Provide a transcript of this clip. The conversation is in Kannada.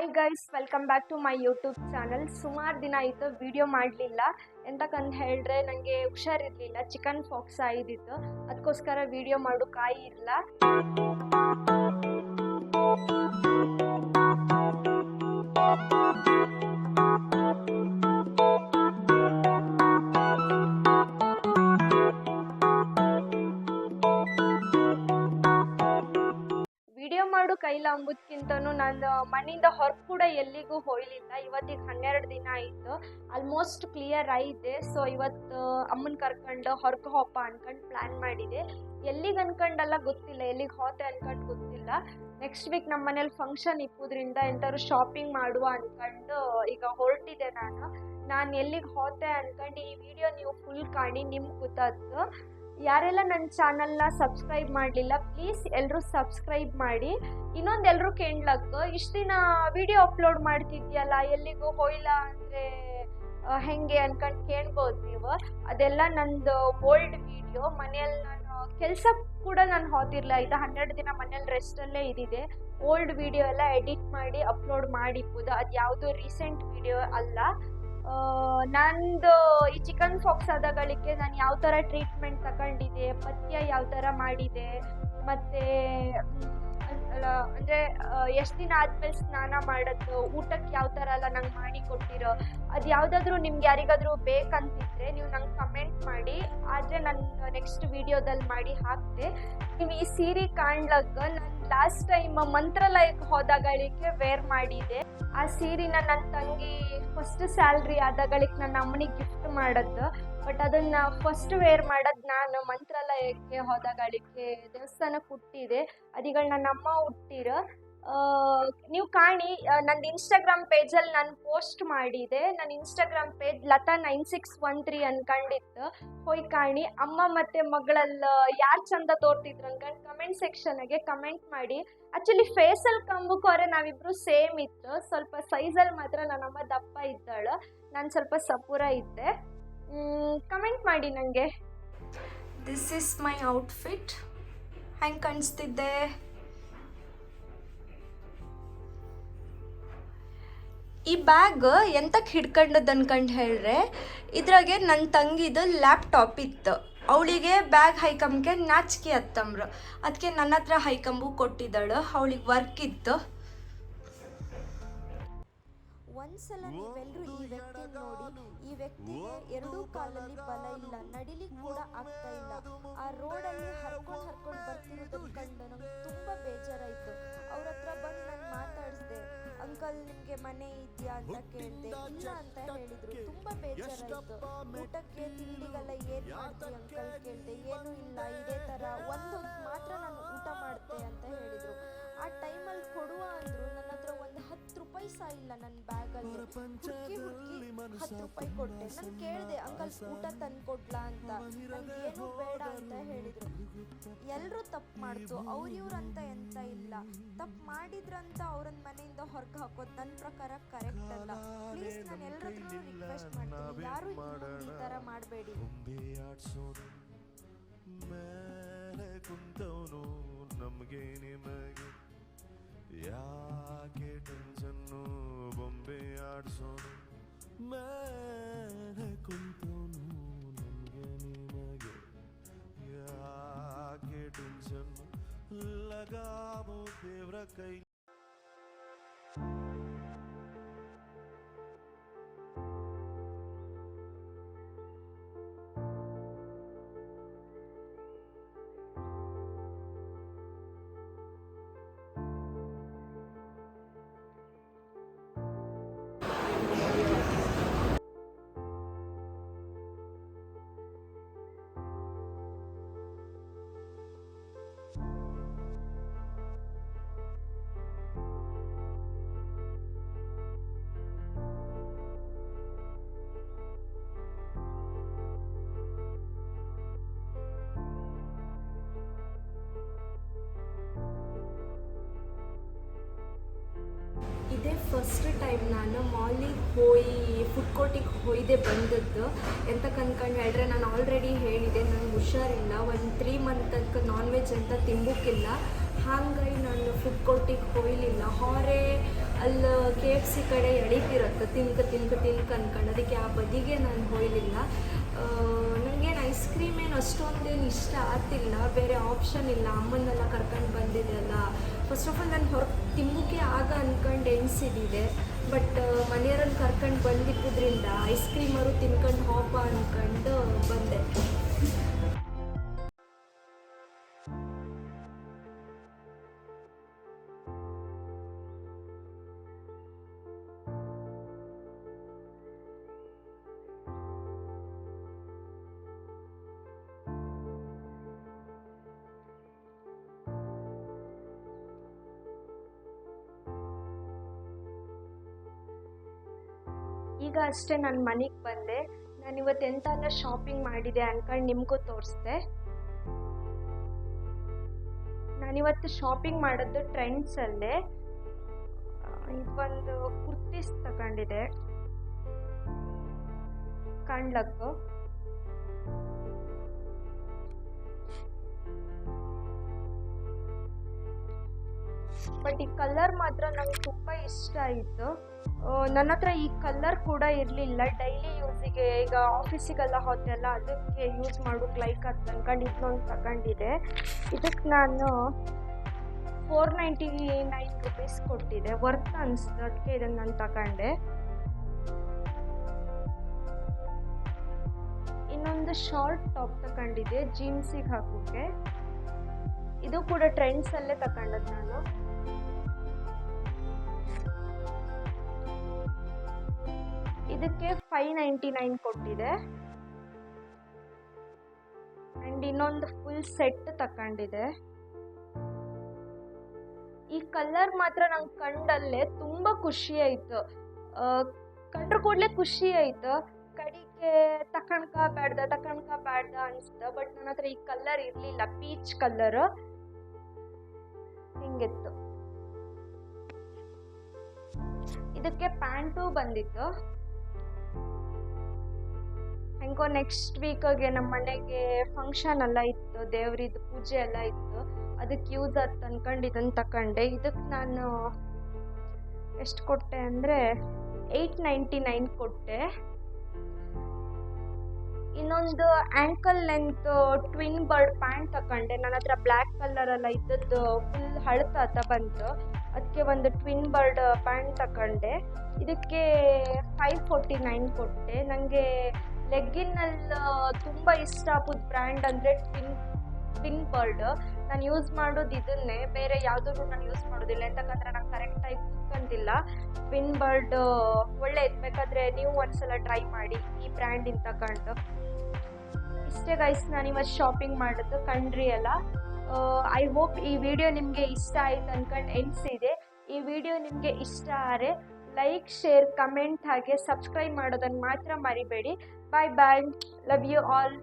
Hi guys, welcome back to my YouTube channel. ಸುಮಾರು ದಿನ ಆಯಿತು ವಿಡಿಯೋ ಮಾಡಲಿಲ್ಲ. ಎಂತಕ್ಕಂತ ಹೇಳಿದ್ರೆ ನನಗೆ ಹುಷಾರಿರಲಿಲ್ಲ, ಚಿಕನ್ ಫಾಕ್ಸ್ ಆಗಿದ್ದಿತ್ತು. ಅದಕ್ಕೋಸ್ಕರ ವಿಡಿಯೋ ಮಾಡೋಕ್ಕಾಗಿಲ್ಲ. ವಿಡಿಯೋ ಮಾಡು ಕೈಲ ಅಂಬುದಕ್ಕಿಂತನೂ ನಾನು ಮನೆಯಿಂದ ಹೊರಗೆ ಕೂಡ ಎಲ್ಲಿಗೂ ಹೋಗಲಿಲ್ಲ. ಇವತ್ತಿಗೆ 12 ದಿನ ಆಯಿತು. ಆಲ್ಮೋಸ್ಟ್ ಕ್ಲಿಯರ್ ಆಗಿದೆ. ಸೊ ಇವತ್ತು ಅಮ್ಮನ ಕರ್ಕೊಂಡು ಹೊರಗೆ ಹೋಪ ಅನ್ಕೊಂಡು ಪ್ಲ್ಯಾನ್ ಮಾಡಿದೆ. ಎಲ್ಲಿಗೆ ಅನ್ಕೊಂಡಲ್ಲ ಗೊತ್ತಿಲ್ಲ, ಎಲ್ಲಿಗೆ ಹೋತೆ ಅನ್ಕೊಂಡು ಗೊತ್ತಿಲ್ಲ. ನೆಕ್ಸ್ಟ್ ವೀಕ್ ನಮ್ಮ ಮನೇಲಿ ಫಂಕ್ಷನ್ ಇಪ್ಪುದ್ರಿಂದ ಎಂತಾದ್ರು ಶಾಪಿಂಗ್ ಮಾಡುವ ಅನ್ಕೊಂಡು ಈಗ ಹೊರಟಿದೆ. ನಾನು ಎಲ್ಲಿಗೆ ಹೋತೆ ಅನ್ಕೊಂಡು ಈ ವಿಡಿಯೋ ನೀವು ಫುಲ್ ಕಾಣಿ, ನಿಮ್ಗೆ ಗೊತ್ತಾಯ್ತು. ಯಾರೆಲ್ಲ ನನ್ನ ಚಾನಲ್ನ ಸಬ್ಸ್ಕ್ರೈಬ್ ಮಾಡಲಿಲ್ಲ, ಪ್ಲೀಸ್ ಎಲ್ಲರೂ ಸಬ್ಸ್ಕ್ರೈಬ್ ಮಾಡಿ. ಇನ್ನೊಂದು ಎಲ್ಲರೂ ಕೇಳಕ್ಕೆ, ಇಷ್ಟು ದಿನ ವಿಡಿಯೋ ಅಪ್ಲೋಡ್ ಮಾಡ್ತಿದ್ಯಲ್ಲ, ಎಲ್ಲಿಗೂ ಹೋಯಿಲ್ಲ ಅಂದರೆ ಹೆಂಗೆ ಅನ್ಕೊಂಡು ಕೇಳ್ಬೋದು ನೀವು. ಅದೆಲ್ಲ ನಂದು ಓಲ್ಡ್ ವಿಡಿಯೋ. ಮನೆಯಲ್ಲಿ ನಾನು ಕೆಲಸ ಕೂಡ ನಾನು ಹೋತಿರ್ಲಿಲ್ಲ. ಇದು 12 ದಿನ ಮನೇಲಿ ರೆಸ್ಟಲ್ಲೇ ಇದ್ದಿದೆ. ಓಲ್ಡ್ ವಿಡಿಯೋ ಎಲ್ಲ ಎಡಿಟ್ ಮಾಡಿ ಅಪ್ಲೋಡ್ ಮಾಡಿಬೋದು. ಅದು ಯಾವುದೋ ರೀಸೆಂಟ್ ವಿಡಿಯೋ ಅಲ್ಲ. ನಂದು ಈ ಚಿಕನ್ ಫಾಕ್ಸ್ ಆದಗಳಿಗೆ ನಾನು ಯಾವ ಥರ ಟ್ರೀಟ್ಮೆಂಟ್ ತಗೊಂಡಿದ್ದೆ, ಪಥ್ಯ ಯಾವ ಥರ ಮಾಡಿದೆ, ಮತ್ತು ಅಂದರೆ ಎಷ್ಟು ದಿನ ಆದಮೇಲೆ ಸ್ನಾನ ಮಾಡೋದು, ಊಟಕ್ಕೆ ಯಾವ ಥರ ಎಲ್ಲ ನಂಗೆ ಮಾಡಿ ಕೊಟ್ಟಿರೋ, ಅದು ಯಾವುದಾದ್ರೂ ನಿಮ್ಗೆ ಯಾರಿಗಾದ್ರೂ ಬೇಕಂತಿದ್ರೆ ನೀವು ನಂಗೆ ಕಮೆಂಟ್ ಮಾಡಿ. ಆದರೆ ನಾನು ನೆಕ್ಸ್ಟ್ ವೀಡಿಯೋದಲ್ಲಿ ಮಾಡಿ ಹಾಕ್ತೆ. ನೀವು ಈ ಸೀರೆ ಕಾಣ್ಲಕ್ಕ ನಾನು ಲಾಸ್ಟ್ ಟೈಮ್ ಮಂತ್ರಾಲಯಕ್ಕೆ ಹೋದಾಗಳಿಗೆ ವೇರ್ ಮಾಡಿದ್ದೆ. ಆ ಸೀರೆನ ನನ್ನ ತಂಗಿ ಫಸ್ಟ್ ಸ್ಯಾಲ್ರಿ ಆದಾಗಳಿಗೆ ನನ್ನ ಅಮ್ಮನಿಗೆ ಗಿಫ್ಟ್ ಮಾಡೋದು. ಬಟ್ ಅದನ್ನು ಫಸ್ಟ್ ವೇರ್ ಮಾಡೋದು ನಾನು ಮಂತ್ರಾಲಯಕ್ಕೆ ಹೋದಾಗಳಿಗೆ ದೇವಸ್ಥಾನಕ್ಕೆ ಹುಟ್ಟಿದೆ. ಅದೀಗ ನನ್ನ ಅಮ್ಮ ಹುಟ್ಟಿರೋ. ನೀವು ಕಾಣಿ, ನಂದು ಇನ್ಸ್ಟಾಗ್ರಾಮ್ ಪೇಜಲ್ಲಿ ನಾನು ಪೋಸ್ಟ್ ಮಾಡಿದೆ. ನನ್ನ ಇನ್ಸ್ಟಾಗ್ರಾಮ್ ಪೇಜ್ ಲತಾ9613 ಅನ್ಕೊಂಡಿತ್ತು. ಹೋಗಿ ಕಾಣಿ. ಅಮ್ಮ ಮತ್ತು ಮಗಳಲ್ಲಿ ಯಾರು ಚಂದ ತೋರ್ತಿದ್ರು ಅನ್ಕೊಂಡು ಕಮೆಂಟ್ ಸೆಕ್ಷನ್ಗೆ ಕಮೆಂಟ್ ಮಾಡಿ. ಆ್ಯಕ್ಚುಲಿ ಫೇಸಲ್ಲಿ ಕಂಬಕ್ಕೋರೆ ನಾವಿಬ್ಬರು ಸೇಮ್ ಇತ್ತು. ಸ್ವಲ್ಪ ಸೈಜಲ್ಲಿ ಮಾತ್ರ ನನ್ನ ಅಮ್ಮ ದಪ್ಪ ಇದ್ದಾಳು, ನಾನು ಸ್ವಲ್ಪ ಸಪೂರ ಇದ್ದೆ. ಕಮೆಂಟ್ ಮಾಡಿ ನನಗೆ. This is my outfit. ಹೆಂಗೆ ಕಾಣಿಸ್ತಿದ್ದೆ? ಈ ಬ್ಯಾಗ್ ಎಂತಕ್ಕೆ ಹಿಡ್ಕೊಂಡದ್ದು ಅನ್ಕೊಂಡು ಹೇಳ್ರೆ, ಇದ್ರಾಗೆ ನನ್ನ ತಂಗಿದು ಲ್ಯಾಪ್ಟಾಪ್ ಇತ್ತು. ಅವಳಿಗೆ ಬ್ಯಾಗ್ ಹೈಕಂಬ್ಗೆ ನಾಚಿಕೆ ಹತ್ತಂಬ್ರು. ಅದಕ್ಕೆ ನನ್ನ ಹತ್ರ ಹೈಕಂಬು ಕೊಟ್ಟಿದ್ದಾಳು. ಅವಳಿಗೆ ವರ್ಕ್ ಇತ್ತು. ಒಂದ್ಸಲ ನೀವೆಲ್ಲರೂ ಈ ವ್ಯಕ್ತಿ ನೋಡಿ. ಈ ವ್ಯಕ್ತಿಗೆ ಎರಡೂ ಕಾಲಲ್ಲಿ ಬಲ ಇಲ್ಲ, ನಡಿಲಿಕ್ಕೆ ಕೂಡ ಆಗ್ತಾ ಇಲ್ಲ. ಆ ರೋಡಲ್ಲಿ ಹರ್ಕೊಂಡು ಬರ್ತಿರೋದನ್ನ ಕಂಡು ನಂಗೆ ತುಂಬ ಬೇಜಾರಾಯಿತು. ಅವ್ರ ಹತ್ರ ಬಂದು ನಾನು ಮಾತಾಡಿಸ್ದೆ. ಅಂಕಲ್ ನಿಮಗೆ ಮನೆ ಇದೆಯಾ ಅಂತ ಕೇಳಿದೆ. ಇಲ್ಲ ಅಂತ ಹೇಳಿದರು. ತುಂಬ ಬೇಜಾರಾಯಿತು. ಊಟಕ್ಕೆ ತಿಂಡಿಗೆಲ್ಲ ಏನು ಮಾಡ್ತೀವಿ ಅಂಕಲ್ ಕೇಳಿದೆ. ಏನೂ ಇಲ್ಲ, ಇದೇ ಥರ ಒಂದು ಮಾತ್ರ ನಾನು ಊಟ ಮಾಡ್ತೆ ಅಂತ ಹೇಳಿದರು. ಆ ಟೈಮಲ್ಲಿ ಕೊಡುವ ಅಂದರು. ನನ್ನ ಹತ್ರ ಒಂದು 10 ರೂಪಾಯಿ ಸಹ ಇಲ್ಲ ನನ್ನ ಬ್ಯಾಗಲ್ಲಿ. ಹುಡುಕಿ 10 ರೂಪಾಯಿ ಕೊಟ್ಟೆ. ನಾನು ಕೇಳಿದೆ, ಅಂಕಲ್ ಊಟ ತಂದು ಕೊಡ್ಲಾ ಅಂತ. ನನಗೆ ಏನೂ ಬೇಡ ಅಂತ ಹೇಳಿದರು. ಎಲ್ಲರೂ ತಪ್ಪು ಮಾಡ್ತು, ಅವ್ರಿವ್ರು ಅಂತ ಎಂತ ಇಲ್ಲ. ತಪ್ಪು ಮಾಡಿದ್ರಂತ ಅವ್ರನ್ನ ಮನೆಯಿಂದ ಹೊರಗೆ ಹಾಕೋದು ನನ್ನ ಪ್ರಕಾರ ಕರೆಕ್ಟ್ ಅಲ್ಲ. ಪ್ಲೀಸ್ ನಾನು ಎಲ್ಲರತ್ರ ರಿಕ್ವೆಸ್ಟ್ ಮಾಡ್ತೀನಿ, ಯಾರು ಈ ಥರ ಮಾಡಬೇಡಿ. ನಮಗೆ ನಿಮಗೆ ಯಾಕೆ ಟೆನ್ಷನ್ನು, ಬೊಂಬೆ ಆಡ್ಸೋನು ಮೇಲೆ ಕುಂತವನು. ನಮಗೆ ನಿಮಗೆ ಯಾಕೆ ಟೆನ್ಷನ್ನು, ಲಗಾಮು ದೇವ್ರ ಕೈ. ಇದೇ ಫಸ್ಟ್ ಟೈಮ್ ನಾನು ಮಾಲಿಗೆ ಹೋಗಿ ಫುಡ್ ಕೋರ್ಟಿಗೆ ಹೋಯ್ದೆ ಬಂದದ್ದು. ಎಂತಕ್ಕೆ ಅಂದ್ಕೊಂಡು ಹೇಳಿದ್ರೆ, ನಾನು ಆಲ್ರೆಡಿ ಹೇಳಿದೆ ನನಗೆ ಹುಷಾರಿಲ್ಲ. ಒಂದು 3 ಮಂತ್ ತನಕ ನಾನ್ ವೆಜ್ ಅಂತ ತಿಂಬೋಕ್ಕಿಲ್ಲ. ಹಾಗಾಗಿ ನಾನು ಫುಡ್ ಕೋರ್ಟಿಗೆ ಹೋಗಲಿಲ್ಲ. ಹೊರೆ ಅಲ್ಲಿ KFC ಕಡೆ ಎಳೀತಿರುತ್ತೆ ತಿನ್ಕ ಅನ್ಕೊಂಡು ಅದಕ್ಕೆ ಆ ಬದಿಗೆ ನಾನು ಹೋಗಲಿಲ್ಲ. ನನಗೇನು ಐಸ್ ಕ್ರೀಮ್ ಏನು ಅಷ್ಟೊಂದೇನು ಇಷ್ಟ ಆಗ್ತಿಲ್ಲ, ಬೇರೆ ಆಪ್ಷನ್ ಇಲ್ಲ, ಅಮ್ಮನ್ನೆಲ್ಲ ಕರ್ಕೊಂಡು ಬಂದಿದೆ ಅಲ್ಲ. ಫಸ್ಟ್ ಆಫ್ ಆಲ್ ನಾನು ಹೊರಗೆ ತಿನ್ನೋಕ್ಕೆ ಅಂದ್ಕೊಂಡು ಎಣಿಸಿದ್ದಿದೆ, ಬಟ್ ಮನೆಯವರನ್ನು ಕರ್ಕೊಂಡು ಬಂದಿದ್ದರಿಂದ ಐಸ್ ಕ್ರೀಮರು ತಿನ್ಕೊಂಡು ಹೋಪ ಅಂದ್ಕೊಂಡು ಬಂದೆ. ಈಗ ಅಷ್ಟೇ ನಾನು ಮನೆಗೆ ಬಂದೆ. ನಾನು ಇವತ್ತು ಎಂತೆಲ್ಲ ಶಾಪಿಂಗ್ ಮಾಡಿದೆ ಅನ್ಕೊಂಡು ನಿಮಗೂ ತೋರಿಸ್ದೆ. ನಾನಿವತ್ತು ಶಾಪಿಂಗ್ ಮಾಡೋದು ಟ್ರೆಂಡ್ಸಲ್ಲೇ. ಇದೊಂದು ಕುರ್ತೀಸ್ ತಗೊಂಡಿದೆ ಕಾಣ್ಲಕ್ಕು. ಬಟ್ ಈ ಕಲರ್ ಮಾತ್ರ ನಂಗೆ ತುಂಬ ಇಷ್ಟ ಆಯಿತು. ನನ್ನ ಹತ್ರ ಈ ಕಲರ್ ಕೂಡ ಇರಲಿಲ್ಲ. ಡೈಲಿ ಯೂಸಿಗೆ ಈಗ ಆಫೀಸಿಗೆಲ್ಲ ಹೋದೆಲ್ಲ ಅದಕ್ಕೆ ಯೂಸ್ ಮಾಡೋಕ್ಕೆ ಲೈಕ್ ಅಂತ ಅಂದ್ಕೊಂಡು ಇದನ್ನೊಂದು ತಗೊಂಡಿದೆ. ಇದಕ್ಕೆ ನಾನು 499 ರೂಪೀಸ್ ಕೊಟ್ಟಿದ್ದೆ. ವರ್ತ್ ಅನಿಸ್ತು, ಅದಕ್ಕೆ ಇದನ್ನು ನಾನು ತಗೊಂಡೆ. ಇನ್ನೊಂದು ಶಾರ್ಟ್ ಟಾಪ್ ತಗೊಂಡಿದ್ದೆ ಜೀನ್ಸಿಗೆ ಹಾಕೋಕ್ಕೆ. ಇದು ಕೂಡ ಟ್ರೆಂಡ್ಸಲ್ಲೇ ತಗೊಂಡದ್ದು ನಾನು. ಇದಕ್ಕೆ 599 ಕೊಟ್ಟಿದೆ. ಆ್ಯಂಡ್ ಇನ್ನೊಂದು ಫುಲ್ ಸೆಟ್ ತಗೊಂಡಿದೆ. ಈ ಕಲರ್ ಮಾತ್ರ ನಂಗೆ ಕಂಡಲ್ಲೇ ತುಂಬ ಖುಷಿ ಆಯಿತು. ಕಂಡ್ರ ಕೂಡಲೇ ಖುಷಿ ಆಯಿತು. ಕಡೆಗೆ ತಕೊಂಡ್ಕ ಬೇಡ್ದ ಅನಿಸ್ತು. ಬಟ್ ನನ್ನ ಹತ್ರ ಈ ಕಲರ್ ಇರಲಿಲ್ಲ, ಪೀಚ್ ಕಲರ್ ಹಿಂಗಿತ್ತು. ಇದಕ್ಕೆ ಪ್ಯಾಂಟು ಬಂದಿತ್ತು. ಹೆಂಗೋ ನೆಕ್ಸ್ಟ್ ವೀಕಿಗೆ ನಮ್ಮ ಮನೆಗೆ ಫಂಕ್ಷನ್ ಎಲ್ಲ ಇತ್ತು, ದೇವ್ರಿದ್ದು ಪೂಜೆ ಎಲ್ಲ ಇತ್ತು, ಅದಕ್ಕೆ ಯೂಸ್ ಆಯ್ತು ಅಂದ್ಕೊಂಡು ಇದನ್ನು ತಗೊಂಡೆ. ಇದಕ್ಕೆ ನಾನು ಎಷ್ಟು ಕೊಟ್ಟೆ ಅಂದರೆ 899 ಕೊಟ್ಟೆ. ಇನ್ನೊಂದು ankle length twin bird pant ತಗೊಂಡೆ. ನನ್ನ ಹತ್ರ ಬ್ಲ್ಯಾಕ್ ಕಲರೆಲ್ಲ ಇದ್ದದ್ದು ಫುಲ್ ಹಳತಾತ ಬಂತು, ಅದಕ್ಕೆ ಒಂದು ಟ್ವಿನ್ ಬರ್ಡ್ ಪ್ಯಾಂಟ್ ತಗೊಂಡೆ. ಇದಕ್ಕೆ 549 ಕೊಟ್ಟೆ. ನನಗೆ ಲೆಗ್ಗಿನಲ್ಲಿ ತುಂಬ ಇಷ್ಟ ಆಗೋದು ಬ್ರ್ಯಾಂಡ್ ಅಂದರೆ ಟ್ವಿನ್ ಬರ್ಡ್. ನಾನು ಯೂಸ್ ಮಾಡೋದು ಇದನ್ನೇ, ಬೇರೆ ಯಾವುದೂ ನಾನು ಯೂಸ್ ಮಾಡೋದಿಲ್ಲ. ಯಾಕಂದರೆ ನಾನು ಕರೆಕ್ಟಾಗಿ ಕೂತ್ಕೊಂತಿಲ್ಲ. ಟ್ವಿನ್ ಬರ್ಡ್ ಒಳ್ಳೆ ಬೇಕಾದರೆ ನೀವು ಒಂದ್ಸಲ ಟ್ರೈ ಮಾಡಿ ಈ ಬ್ರ್ಯಾಂಡಿನ ತಗೊಂಡು. ಇಷ್ಟೇ ಗೈಸ್, ನಾನು ಇವತ್ತು ಶಾಪಿಂಗ್ ಮಾಡೋದು ಕಂಡ್ರಿ ಅಲ್ಲ. ಐ ಹೋಪ್ ಈ ವಿಡಿಯೋ ನಿಮಗೆ ಇಷ್ಟ ಆಯ್ತು ಅಂದ್ಕೊಂಡು ಎನಿಸಿದೆ. ಈ ವಿಡಿಯೋ ನಿಮಗೆ ಇಷ್ಟ ಆದರೆ ಲೈಕ್, ಶೇರ್, ಕಮೆಂಟ್ ಹಾಗೆ ಸಬ್ಸ್ಕ್ರೈಬ್ ಮಾಡೋದನ್ನು ಮಾತ್ರ ಮರಿಬೇಡಿ. ಬಾಯ್ ಬಾಯ್, ಲವ್ ಯು ಆಲ್.